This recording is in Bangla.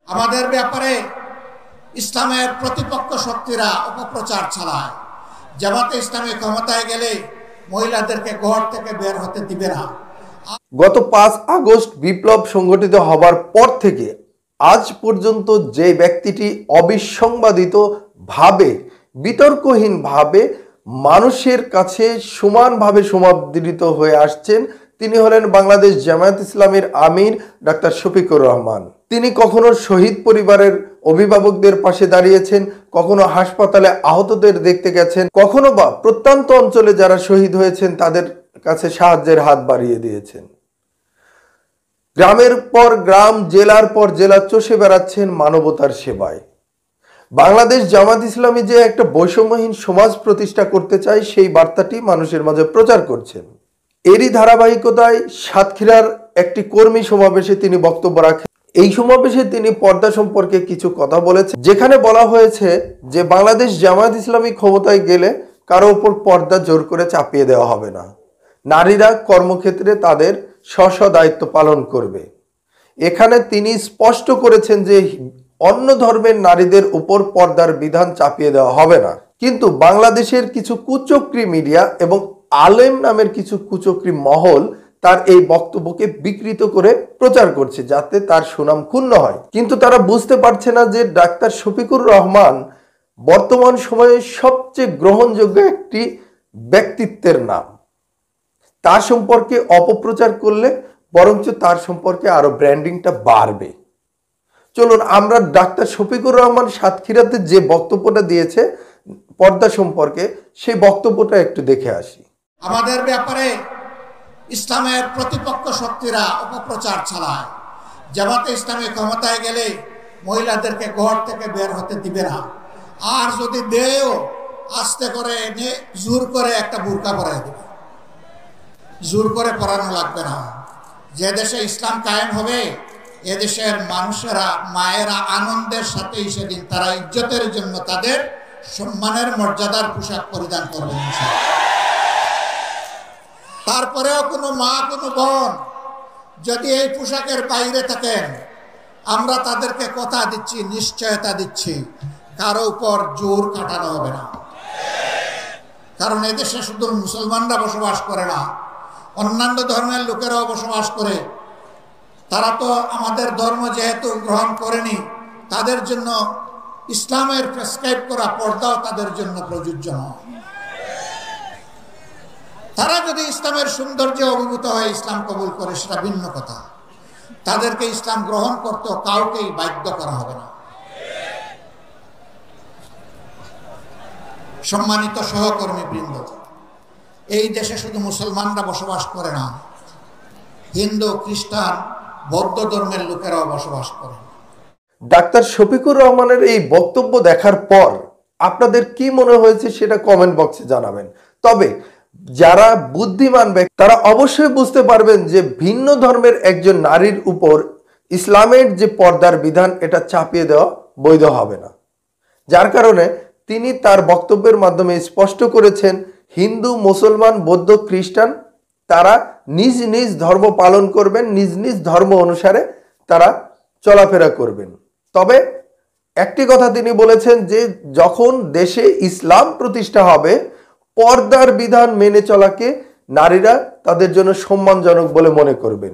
আমাদের ব্যাপারে ইসলামের প্রতিপক্ষ শক্তিরা অপপ্রচার চালায়। জামাতে ইসলামী ক্ষমতায় গেলে মহিলাদেরকে ঘর থেকে বের হতে দিবে না। গত 5 আগস্ট বিপ্লব সংগঠিত হবার পর থেকে আজ পর্যন্ত যে ব্যক্তিটি অবিসংবাদিত ভাবে বিতর্কহীনভাবে মানুষের কাছে সমানভাবে সমাদৃত হয়ে আসছেন তিনি হলেন বাংলাদেশ জামায়াত ইসলামীর আমির ডাক্তার শফিকুর রহমান। তিনি কখনো শহীদ পরিবারের অভিভাবকদের পাশে দাঁড়িয়েছেন, কখনো হাসপাতালে আহতদের দেখতে গেছেন, কখনো বা প্রত্যন্ত অঞ্চলে যারা শহীদ হয়েছেন তাদের কাছে সাহায্যের হাত বাড়িয়ে দিয়েছেন। গ্রামের পর গ্রাম, জেলার পর জেলা চষে বেড়াচ্ছেন মানবতার সেবায়। বাংলাদেশ জামাত ইসলামী যে একটা বৈষম্যহীন সমাজ প্রতিষ্ঠা করতে চায় সেই বার্তাটি মানুষের মাঝে প্রচার করছেন। এরই ধারাবাহিকতায় সাতক্ষীরার একটি কর্মী সমাবেশে তিনি বক্তব্য রাখেন। এই সমাবেশে তিনি পর্দা সম্পর্কে কিছু কথা বলেছেন, যেখানে বলা হয়েছে যে বাংলাদেশ জামাত ইসলামী ক্ষমতায় গেলে কারো উপর পর্দা জোর করে চাপিয়ে দেওয়া হবে না, নারীরা কর্মক্ষেত্রে তাদের স্ব দায়িত্ব পালন করবে। এখানে তিনি স্পষ্ট করেছেন যে অন্য ধর্মের নারীদের উপর পর্দার বিধান চাপিয়ে দেওয়া হবে না। কিন্তু বাংলাদেশের কিছু কুচক্রী মিডিয়া এবং আলেম নামের কিছু কুচক্রী মহল তার এই বক্তব্যকে বিকৃত করে প্রচার করছে যাতে তার সুনাম ক্ষুণ্ণ হয়। কিন্তু তারা বুঝতে পারছে না যে ডাক্তার শফিকুর রহমান বর্তমান সময়ে সবচেয়ে গ্রহণযোগ্য একটি ব্যক্তিত্বের নাম। তার সম্পর্কে অপপ্রচার করলে বরঞ্চ তার সম্পর্কে আরো ব্র্যান্ডিংটা বাড়বে। চলুন আমরা ডাক্তার শফিকুর রহমান সাতক্ষীরাতে যে বক্তব্যটা দিয়েছে পর্দা সম্পর্কে সেই বক্তব্যটা একটু দেখে আসি। আমাদের ব্যাপারে ইসলামের প্রতিপক্ষ শক্তিরা অপপ্রচার চালায়। জামাতে ইসলামী ক্ষমতায় গেলে মহিলাদেরকে ঘর থেকে বের হতে দিবে না, আর যদি দেও আস্তে করে এনে জোর করে একটা বুরকা পরাই দেবে। জোর করে পরানো লাগবে না। যে দেশে ইসলাম কায়েম হবে এদেশের মানুষেরা, মায়েরা আনন্দের সাথে সেদিন তারা ইজ্জতের জন্য তাদের সম্মানের মর্যাদার পোশাক পরিধান করবে। তারপরেও কোনো মা, কোনো বোন যদি এই পোশাকের বাইরে থাকেন, আমরা তাদেরকে কথা দিচ্ছি, নিশ্চয়তা দিচ্ছি, কারো উপর জোর খাটানো হবে না। কারণ এদেশে শুধু মুসলমানরা বসবাস করে না, অন্যান্য ধর্মের লোকেরাও বসবাস করে। তারা তো আমাদের ধর্ম যেহেতু গ্রহণ করেনি, তাদের জন্য ইসলামের প্রেসক্রাইব করা পর্দাও তাদের জন্য প্রযোজ্য নয়। তারা যদি ইসলামের সৌন্দর্যে অভিভূত হয়ে ইসলাম কবুল করে সেটা ভিন্ন কথা। তাদেরকে ইসলাম গ্রহণ করতে কাউকেই বাধ্য করা হবে না। সম্মানিত সহকর্মী বৃন্দ, এই দেশে শুধু মুসলমানরা বসবাস করে না, হিন্দু, খ্রিস্টান, বৌদ্ধ ধর্মের লোকেরাও বসবাস করে। ডাক্তার শফিকুর রহমানের এই বক্তব্য দেখার পর আপনাদের কি মনে হয়েছে সেটা কমেন্ট বক্সে জানাবেন। তবে যারা বুদ্ধিমান ব্যক্তি তারা অবশ্যই বুঝতে পারবেন যে ভিন্ন ধর্মের একজন নারীর উপর ইসলামের যে পর্দার বিধান এটা চাপিয়ে দেওয়া বৈধ হবে না। যার কারণে তিনি তার বক্তব্যের মাধ্যমে স্পষ্ট করেছেন হিন্দু, মুসলমান, বৌদ্ধ, খ্রিস্টান তারা নিজ নিজ ধর্ম পালন করবেন, নিজ নিজ ধর্ম অনুসারে তারা চলাফেরা করবেন। তবে একটি কথা তিনি বলেছেন যে যখন দেশে ইসলাম প্রতিষ্ঠা হবে পর্দার বিধান মেনে চলাকে নারীরা তাদের জন্য সম্মানজনক বলে মনে করবেন।